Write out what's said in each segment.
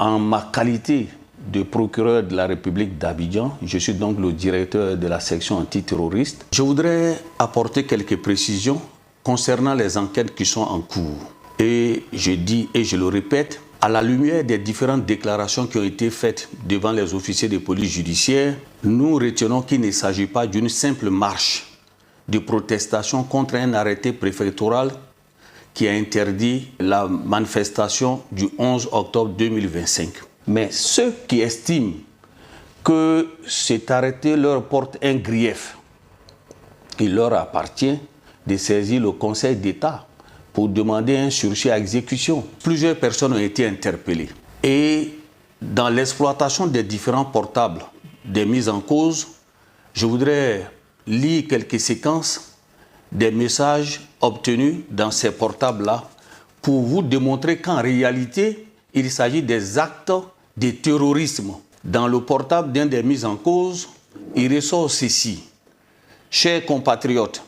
En ma qualité de procureur de la République d'Abidjan, je suis donc le directeur de la section antiterroriste. Je voudrais apporter quelques précisions concernant les enquêtes qui sont en cours. Et je dis et je le répète, à la lumière des différentes déclarations qui ont été faites devant les officiers de police judiciaire, nous retenons qu'il ne s'agit pas d'une simple marche de protestation contre un arrêté préfectoral qui a interdit la manifestation du 11 octobre 2025. Mais ceux qui estiment que cet arrêté leur porte un grief, il leur appartient de saisir le Conseil d'État pour demander un sursis à exécution. Plusieurs personnes ont été interpellées. Et dans l'exploitation des différents portables des mises en cause, je voudrais lire quelques séquences des messages obtenus dans ces portables-là pour vous démontrer qu'en réalité, il s'agit des actes de terrorisme. Dans le portable d'un des mises en cause, il ressort ceci. Chers compatriotes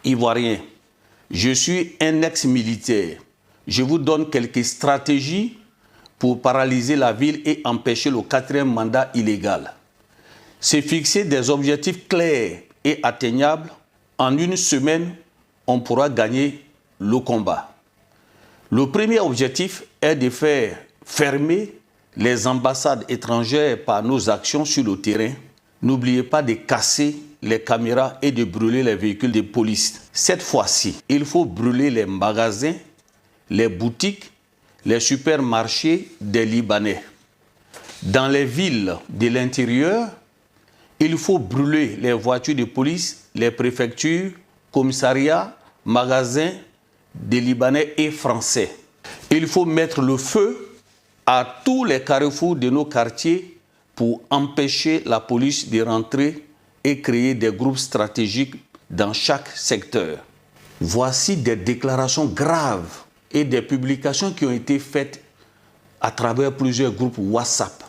ivoiriens, je suis un ex-militaire. Je vous donne quelques stratégies pour paralyser la ville et empêcher le 4e mandat illégal. C'est fixer des objectifs clairs et atteignables. En une semaine, on pourra gagner le combat. Le premier objectif est de faire fermer les ambassades étrangères par nos actions sur le terrain. N'oubliez pas de casser les caméras et de brûler les véhicules de police. Cette fois-ci, il faut brûler les magasins, les boutiques, les supermarchés des Libanais. Dans les villes de l'intérieur, il faut brûler les voitures de police, les préfectures, commissariats, magasins des Libanais et Français. Il faut mettre le feu à tous les carrefours de nos quartiers pour empêcher la police de rentrer et créer des groupes stratégiques dans chaque secteur. Voici des déclarations graves et des publications qui ont été faites à travers plusieurs groupes WhatsApp.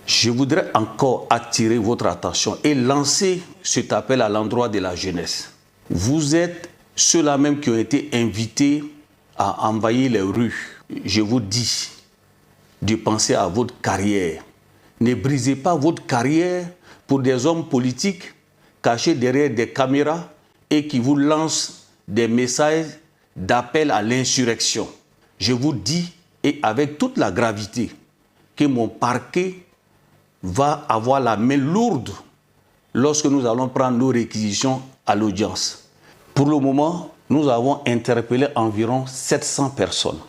Je voudrais encore attirer votre attention et lancer cet appel à l'endroit de la jeunesse. Vous êtes ceux-là même qui ont été invités à envahir les rues. Je vous dis de penser à votre carrière. Ne brisez pas votre carrière pour des hommes politiques cachés derrière des caméras et qui vous lancent des messages d'appel à l'insurrection. Je vous dis, et avec toute la gravité, que mon parquet va avoir la main lourde lorsque nous allons prendre nos réquisitions à l'audience. Pour le moment, nous avons interpellé environ 700 personnes.